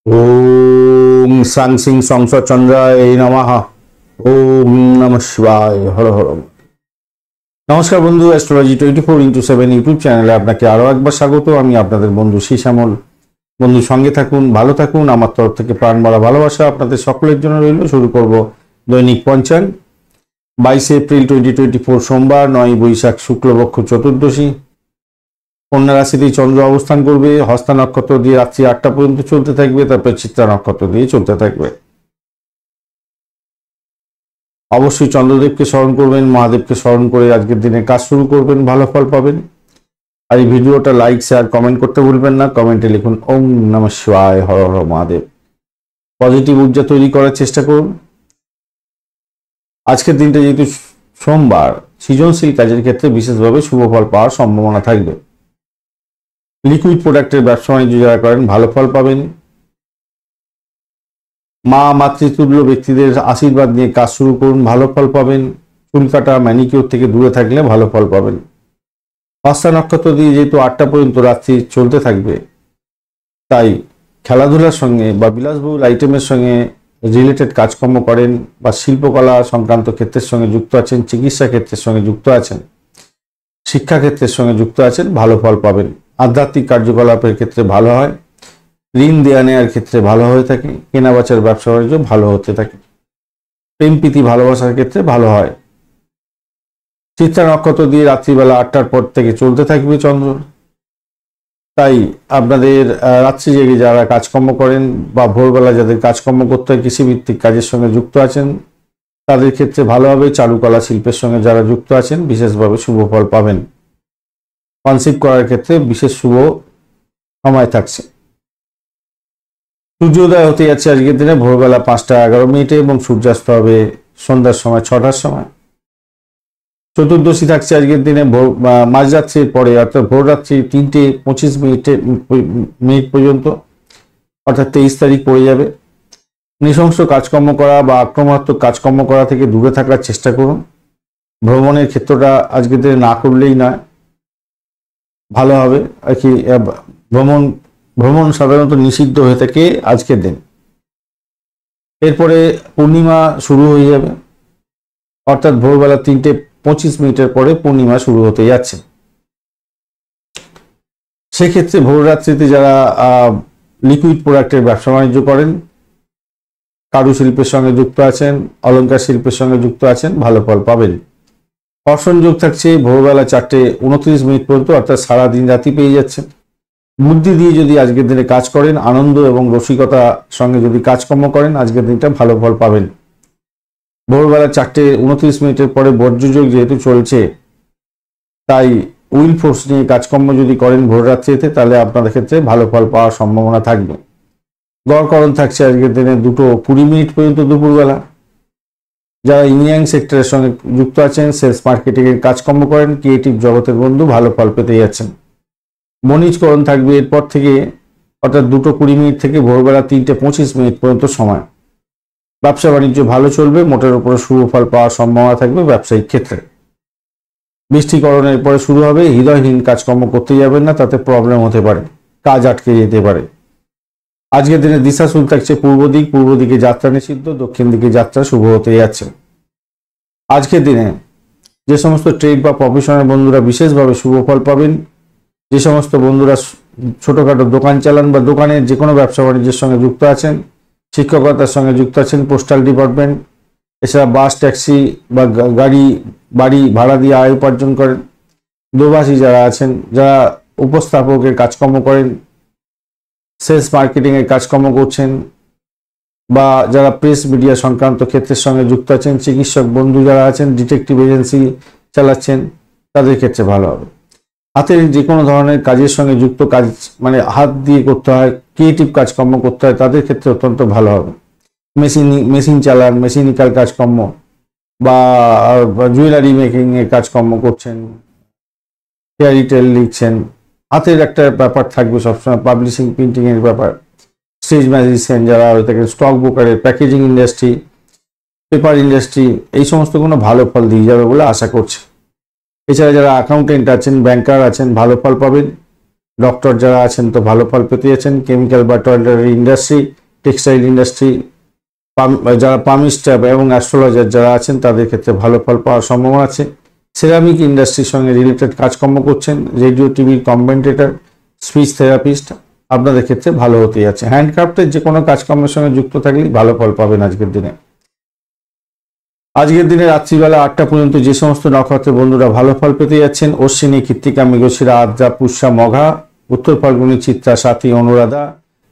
ওম সাং সিং সংস চন্দ্রায় নমঃ। ওম নমঃ শিবায়। হর হর। নমস্কার বন্ধু, অ্যাস্ট্রোলজি 24x7 ইউটিউব চ্যানেলে আপনাকে আরো একবার স্বাগত। আমি আপনাদের বন্ধু শ্যামল। বন্ধু সঙ্গে থাকুন, ভালো থাকুন। আমার তরফ থেকে প্রাণ ভরা ভালোবাসা আপনাদের সকলের জন্য রইল। শুরু করব দৈনিক পঞ্চাঙ্গ। 22 এপ্রিল 2024 সোমবার, 9 বৈশাখ শুক্লপক্ষ চতুর্দশী। কন্যা রাশিতেই চন্দ্র অবস্থান করবে। হস্তা নক্ষত্র দিয়ে রাত্রি 8টা পর্যন্ত চলতে থাকবে, তারপর চিত্রা নক্ষত্র দিয়ে চলতে থাকবে। অবশ্যই চন্দ্রদেবকে স্মরণ করবেন, মহাদেবকে স্মরণ করে আজকের দিনে কাজ শুরু করবেন, ভালো ফল পাবেন। আর এই ভিডিওটা লাইক, শেয়ার, কমেন্ট করতে ভুলবেন না। কমেন্টে লিখুন ওম নমঃ শিবায়, হর হর মহাদেব। পজিটিভ ঊর্জা তৈরি করার চেষ্টা করুন। আজকের দিনটা যেহেতু সোমবার, সৃজনশীল কাজের ক্ষেত্রে বিশেষভাবে শুভ ফল পাওয়ার সম্ভাবনা থাকবে। লিকুইড প্রোডাক্টের ব্যবসা বাণিজ্য যারা করেন ভালো ফল পাবেন। মা মাতৃতুল্য ব্যক্তিদের আশীর্বাদ নিয়ে কাজ শুরু করুন, ভালো ফল পাবেন। চুল কাটা, ম্যানিকিউর থেকে দূরে থাকলে ভালো ফল পাবেন। হস্তা নক্ষত্র দিয়ে যেহেতু 8টা পর্যন্ত রাত্রি চলতে থাকবে, তাই খেলাধুলার সঙ্গে বা বিলাসবহুল আইটেমের সঙ্গে রিলেটেড কাজকর্ম করেন বা শিল্পকলা সংক্রান্ত ক্ষেত্রের সঙ্গে যুক্ত আছেন, চিকিৎসা ক্ষেত্রের সঙ্গে যুক্ত আছেন, শিক্ষা ক্ষেত্রের সঙ্গে যুক্ত আছেন, ভালো ফল পাবেন। আধ্যাত্মিক কার্যকলাপের ক্ষেত্রে ভালো হয়। ঋণ দেয়া নেওয়ার ক্ষেত্রে ভালো হয়ে থাকে। কেনাবেচার ব্যবসা বাণিজ্য ভালো হতে থাকে। প্রেম প্রীতি ভালোবাসার ক্ষেত্রে ভালো হয়। চিত্রা নক্ষত্র দিয়ে রাত্রিবেলা 8টার পর থেকে চলতে থাকবে চন্দ্র। তাই আপনাদের রাত্রি জেগে যারা কাজকর্ম করেন বা ভোরবেলা যাদের কাজকর্ম করতে হয়, কৃষিভিত্তিক কাজের সঙ্গে যুক্ত আছেন, তাদের ক্ষেত্রে ভালো হবে। চারুকলা শিল্পের সঙ্গে যারা যুক্ত আছেন বিশেষভাবে শুভ ফল পাবেন। কনসিভ করার ক্ষেত্রে বিশেষ শুভ সময় থাকছে। সূর্যোদয় হতে যাচ্ছে আজকের দিনে ভোরবেলা 5টা11 এবং সূর্যাস্ত হবে সন্ধ্যার সময় 6টার সময়। চতুর্দশী থাকছে আজকের দিনে মাঝরাত্রির পরে, অর্থাৎ ভোররাত্রি 3:25 পর্যন্ত, অর্থাৎ 23 তারিখ পড়ে যাবে। নৃশংস কাজকর্ম করা বা আক্রমণাত্মক কাজকর্ম করা থেকে দূরে থাকার চেষ্টা করুন। ভ্রমণের ক্ষেত্রটা আজকের দিনে না করলেই নয়, ভালো হবে আর কি। ভ্রমণ সাধারণত নিষিদ্ধ হয়ে থাকে আজকের দিন। এরপরে পূর্ণিমা শুরু হয়ে যাবে, অর্থাৎ ভোরবেলা 3:25 পরে পূর্ণিমা শুরু হতে যাচ্ছে। সেক্ষেত্রে ভোররাত্রিতে যারা লিকুইড প্রোডাক্টের ব্যবসা বাণিজ্য করেন, কারুশিল্পের সঙ্গে যুক্ত আছেন, অলংকার শিল্পের সঙ্গে যুক্ত আছেন, ভালো ফল পাবেন। কর্ষণ যোগ থাকছে ভোরবেলা 4:29 পর্যন্ত, অর্থাৎ সারাদিন রাতি পেয়ে যাচ্ছেন। বুদ্ধি দিয়ে যদি আজকের দিনে কাজ করেন, আনন্দ এবং রসিকতার সঙ্গে যদি কাজকর্ম করেন, আজকের দিনটা ভালো ফল পাবেন। ভোরবেলা 4:29 পরে বর্জ্যযোগ যেহেতু চলছে, তাই উইল ফোর্স নিয়ে কাজকর্ম যদি করেন ভোররাত্রিতে, তাহলে আপনাদের ক্ষেত্রে ভালো ফল পাওয়ার সম্ভাবনা থাকবে। গড়করণ থাকছে আজকের দিনে 2:20 পর্যন্ত দুপুরবেলা। যারা ইঞ্জিনিয়ারিং সেক্টরের সঙ্গে যুক্ত আছেন, সেলস মার্কেটিং এর কাজকর্ম করেন, ক্রিয়েটিভ জগতের বন্ধু ভালো ফল পেতে যাচ্ছেন। বণিজকরণ থাকবে এরপর থেকে, অর্থাৎ 2:20 থেকে ভোরবেলা 3:25 পর্যন্ত সময়। ব্যবসা বাণিজ্য ভালো চলবে, মোটের উপরে শুভ ফল পাওয়ার সম্ভাবনা থাকবে ব্যবসায়িক ক্ষেত্রে। বৃষ্টিকরণের পরে শুরু হবে। হৃদয়হীন কাজকর্ম করতে যাবেন না, তাতে প্রবলেম হতে পারে, কাজ আটকে যেতে পারে। আজকের দিনে দিশাশুল থাকছে পূর্ব দিকে যাত্রা নিষিদ্ধ, দক্ষিণ দিকে যাত্রা শুভ হতে যাচ্ছে। আজকের দিনে যে সমস্ত ট্রেড বা প্রফেশনের বন্ধুরা বিশেষভাবে শুভ ফল পাবেন, যে সমস্ত বন্ধুরা ছোটখাটো দোকান চালান বা দোকানের যে কোনো ব্যবসা বাণিজ্যের সঙ্গে যুক্ত আছেন, শিক্ষকতার সঙ্গে যুক্ত আছেন, পোস্টাল ডিপার্টমেন্ট, এছাড়া বাস, ট্যাক্সি বা বাড়ি ভাড়া দিয়ে আয় উপার্জন করেন, দোভাষী যারা আছেন, যারা উপস্থাপকের কাজকর্ম করেন, সেলস মার্কেটিং এর কাজকর্ম করছেন, বা যারা প্রেস মিডিয়া সংক্রান্ত ক্ষেত্রের সঙ্গে যুক্ত আছেন, চিকিৎসক বন্ধু যারা আছেন, ডিটেকটিভ এজেন্সি চালাচ্ছেন, তাদের ক্ষেত্রে ভালো হবে। হাতের যে কোনো ধরনের কাজের সঙ্গে যুক্ত কাজ, মানে হাত দিয়ে করতে হয়, ক্রিয়েটিভ কাজকর্ম করতে হয়, তাদের ক্ষেত্রে অত্যন্ত ভালো হবে। মেশিন চালান, মেশিনিক্যাল কাজকর্ম বা জুয়েলারি মেকিং এর কাজকর্ম করছেন, ফেয়ারি টেল লিখছেন, হাতের একটা ব্যাপার থাকবে সবসময়, পাবলিশিং প্রিন্টিং এর ব্যাপার, স্টেজ ম্যাজিশিয়ান যারা হয়ে থাকেন, স্টক ব্রোকারের, প্যাকেজিং ইন্ডাস্ট্রি, পেপার ইন্ডাস্ট্রি, এই সমস্ত কোনো ভালো ফল দিয়ে যাবে বলে আশা করছে। এছাড়া যারা অ্যাকাউন্টেন্ট আছেন, ব্যাংকার আছেন, ভালো ফল পাবেন। ডক্টর যারা আছেন তো ভালো ফল পেতে যাচ্ছেন। কেমিক্যাল বা টয়লেটারি ইন্ডাস্ট্রি, টেক্সটাইল ইন্ডাস্ট্রি, যারা পামিস্ট এবং অ্যাস্ট্রোলজার যারা আছেন তাদের ক্ষেত্রে ভালো ফল পাওয়ার সম্ভাবনা আছে। সিরামিক ইন্ডাস্ট্রির সঙ্গে রিলেটেড কাজকর্ম করছেন, রেডিও টিভির কমেন্টেটর, স্পিচ থেরাপিস্ট, আপনাদের ক্ষেত্রে ভালো হতে যাচ্ছে। হ্যান্ডক্রাফটের যে কোনো কাজকর্মের সঙ্গে যুক্ত থাকলেই ভালো ফল পাবেন আজকের দিনে। আজকের দিনে রাত্রিবেলা 8টা পর্যন্ত যে সমস্ত নক্ষত্রের বন্ধুরা ভালো ফল পেতে যাচ্ছেন: অশ্বিনী, কৃত্তিকা, মৃগশিরা, আদ্রা, পুষ্যা, মঘা, উত্তর ফাল্গুনী, চিত্রা, স্বাতী, অনুরাধা,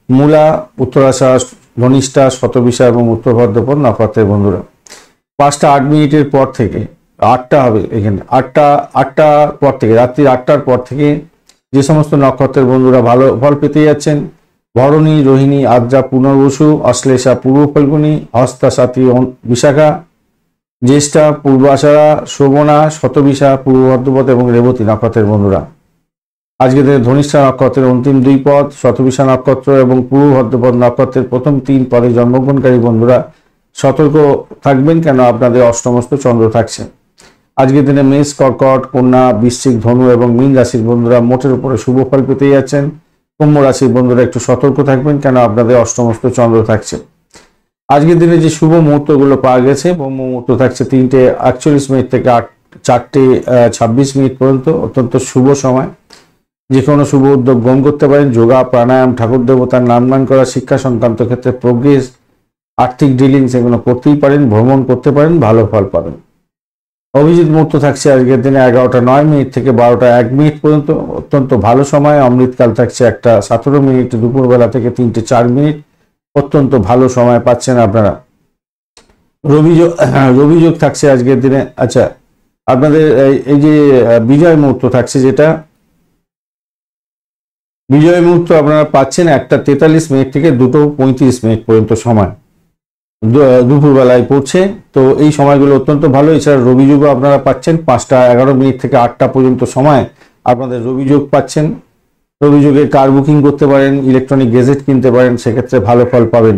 মূলা, উত্তরাষাঢ়, ধনিষ্ঠা, শতবিশা এবং উত্তর ভাদ্রপদ নক্ষত্রের বন্ধুরা 5টা 8 মিনিটের পর থেকে 8টা হবে, এখানে 8টার পর থেকে, রাত্রি 8টার পর থেকে যে সমস্ত নক্ষত্রের বন্ধুরা ভালো ফল পেতে যাচ্ছেন: ভরণী, রোহিণী, আদ্রা, পুনর্বসু, অশ্লেষা, পূর্ব ফাল্গুনী, হস্তা, স্বাতী, বিশাখা, জ্যেষ্ঠা, পূর্বাষাঢ়া, শোভনা, শতবিশা, পূর্ব ভাদ্রপদ এবং রেবতী নক্ষত্রের বন্ধুরা আজকে দিনে ধনিষ্ঠা নক্ষত্রের অন্তিম 2 পদ, শতবিশা নক্ষত্র এবং পূর্ব ভাদ্রপদ নক্ষত্রের প্রথম 3 পদে জন্মগ্রহণকারী বন্ধুরা সতর্ক থাকবেন, কেন আপনাদের অষ্টমস্ত চন্দ্র থাকছে। আজকের দিনে মেষ, কর্কট, কন্যা, বৃশ্চিক, ধনু এবং মীন রাশির বন্ধুরা মোটের উপরে শুভ ফল পেতে যাচ্ছেন। কুম্ভ রাশির বন্ধুরা একটু সতর্ক থাকবেন, কেন আপনাদের অষ্টমস্ত চন্দ্র থাকছে। আজকের দিনে যে শুভ মুহূর্তগুলো পাওয়া গেছে, ব্রহ্ম মুহূর্ত থাকছে 3টে 48 মিনিট থেকে 4টে 26 মিনিট পর্যন্ত, অত্যন্ত শুভ সময়। যে কোনো শুভ উদ্যোগ গ্রহণ করতে পারেন। যোগা, প্রাণায়াম, ঠাকুর দেবতার নামগান করা, শিক্ষা সংক্রান্ত ক্ষেত্রে প্রোগ্রেস, আর্থিক ডিলিংস এগুলো করতেই পারেন, ভ্রমণ করতে পারেন, ভালো ফল পাবেন। অভিজিৎ মুহূর্ত থাকছে আজকের দিনে 11টা 9 মিনিট থেকে 12টা 1 মিনিট পর্যন্ত, অত্যন্ত ভালো সময়। অমৃতকাল থাকছে 1টা 17 মিনিট দুপুরবেলা থেকে 3টে 4 মিনিট, অত্যন্ত ভালো সময় পাচ্ছেন আপনারা। রবি যোগ থাকছে আজকের দিনে। আচ্ছা, আপনাদের এই যে বিজয় মুহূর্ত থাকছে, যেটা বিজয় মুহূর্ত আপনারা পাচ্ছেন 1টা 43 মিনিট থেকে 2টো 35 মিনিট পর্যন্ত সময় দুপুরবেলায় পড়ছে, তো এই সময়গুলো অত্যন্ত ভালো। এছাড়া রবি যোগও আপনারা পাচ্ছেন 5টা 11 মিনিট থেকে 8টা পর্যন্ত সময় আপনাদের রবি যোগ পাচ্ছেন। রবি যোগে কার বুকিং করতে পারেন, ইলেকট্রনিক গেজেট কিনতে পারেন, সেক্ষেত্রে ভালো ফল পাবেন।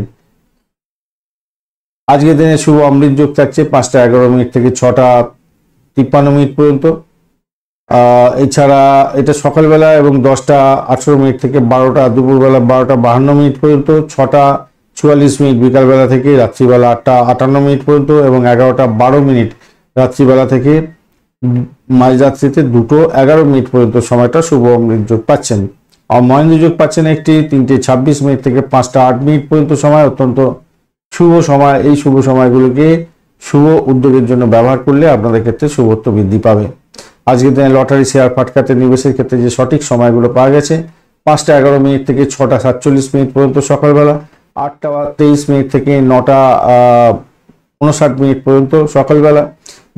আজকের দিনে শুভ অমৃত যোগ থাকছে 5টা 11 মিনিট থেকে 6টা 53 মিনিট পর্যন্ত। এছাড়া এটা সকালবেলা এবং 10টা 18 মিনিট থেকে 12টা দুপুরবেলা 12টা 52 মিনিট পর্যন্ত, 6টা 44 মিনিট বিকালবেলা থেকে রাত্রিবেলা 8টা 58 মিনিট পর্যন্ত এবং 11টা 12 মিনিট রাত্রিবেলা থেকে মাঝরাত্রিতে 2টো 11 মিনিট পর্যন্ত সময়টা শুভ অমৃত যোগ পাচ্ছেন। আর মহেন্দ্র যোগ পাচ্ছেন একটি 3টে 26 মিনিট থেকে 5টা 8 মিনিট পর্যন্ত সময়, অত্যন্ত শুভ সময়। এই শুভ সময়গুলোকে শুভ উদ্যোগের জন্য ব্যবহার করলে আপনাদের ক্ষেত্রে শুভত্ব বৃদ্ধি পাবে। আজকের দিনে লটারি, শেয়ার, ফাটকাতে নিবেশের ক্ষেত্রে যে সঠিক সময়গুলো পাওয়া গেছে: 5টা 11 মিনিট থেকে 6টা 47 মিনিট পর্যন্ত সকালবেলা, 8টা 23 মিনিট থেকে 9টা 59 মিনিট পর্যন্ত সকালবেলা,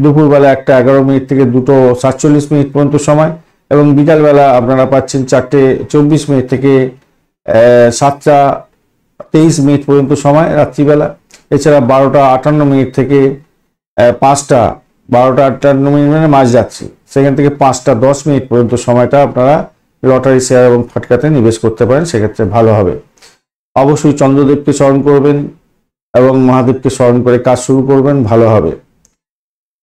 দুপুরবেলা 1টা 11 মিনিট থেকে 2টো 47 মিনিট পর্যন্ত সময় এবং বিকালবেলা আপনারা পাচ্ছেন 4টে 24 মিনিট থেকে 7টা 23 মিনিট পর্যন্ত সময় রাত্রিবেলা। এছাড়া 12টা 58 মিনিট থেকে 5টা 12টা 58 মিনিট মানে মাঝরাত্রি, সেখান থেকে 5টা 10 মিনিট পর্যন্ত সময়টা আপনারা লটারি, শেয়ার এবং ফাটকাতে নিবেশ করতে পারেন, সেক্ষেত্রে ভালো হবে। অবশ্যই চন্দ্রদেবকে স্মরণ করবেন এবং মহাদেবকে স্মরণ করে কাজ শুরু করবেন, ভালো হবে।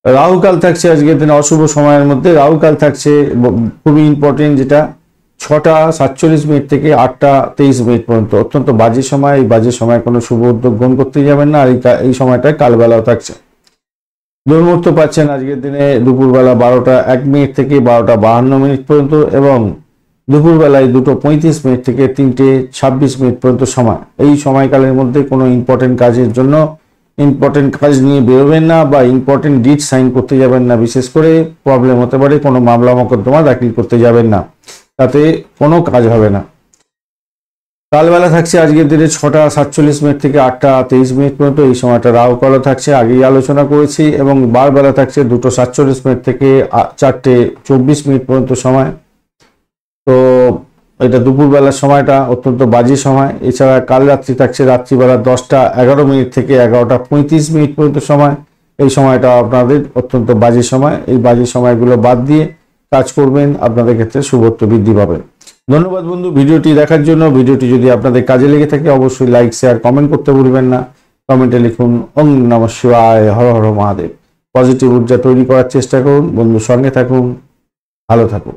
রাহুকাল থাকছে আজকের দিনে অশুভ সময়ের মধ্যে। রাহুকাল থাকছে খুবই ইম্পর্টেন্ট, যেটা 6টা 47 মিনিট থেকে 8টা 23 মিনিট পর্যন্ত, অত্যন্ত বাজে সময়। এই বাজে সময় কোনো শুভ উদ্যোগ গ্রহণ করতে যাবেন না। আর এই সময়টায় কালবেলাও থাকছে। দুর্মুহূর্ত পাচ্ছেন আজকের দিনে দুপুরবেলা 12টা 1 মিনিট থেকে 12টা 52 মিনিট পর্যন্ত এবং দুপুরবেলায় 2টো 35 মিনিট থেকে 3টে 26 মিনিট পর্যন্ত সময়। এই সময়কালের মধ্যে কোনো ইম্পর্টেন্ট কাজের জন্য ইম্পর্টেন্ট কাজ নিয়ে বেরোবেন না বা ইম্পর্টেন্ট ডিট সাইন করতে যাবেন না। বিশেষ করে প্রবলেম হতে পারে, কোনো মামলা মোকদ্দমা দাখিল করতে যাবেন না, তাতে কোনো কাজ হবে না। কালবেলা থাকছে আজকের দিনে 6টা 47 মিনিট থেকে 8টা 23 মিনিট পর্যন্ত, এই সময়টা রাহুকাল থাকছে, আগেই আলোচনা করেছি। এবং বারবেলা থাকছে 2টো 47 মিনিট থেকে 4টে 24 মিনিট পর্যন্ত সময়। তো এটা দুপুরবেলার সময়টা অত্যন্ত বাজে সময়। এছাড়া কাল রাত্রি থাকছে রাত্রিবেলা 10টা 11 মিনিট থেকে 11টা 35 মিনিট পর্যন্ত সময়। এই সময়টা আপনাদের অত্যন্ত বাজে সময়। এই বাজে সময়গুলো বাদ দিয়ে কাজ করবেন, আপনাদের ক্ষেত্রে শুভত্ব বৃদ্ধি পাবে। ধন্যবাদ বন্ধু ভিডিওটি দেখার জন্য। ভিডিওটি যদি আপনাদের কাজে লেগে থাকে অবশ্যই লাইক, শেয়ার, কমেন্ট করতে ভুলবেন না। কমেন্টে লিখুন ওম নমঃ শিবায়, হর হর মহাদেব। পজিটিভ ঊর্জা তৈরি করার চেষ্টা করুন। বন্ধুর সঙ্গে থাকুন, ভালো থাকুন।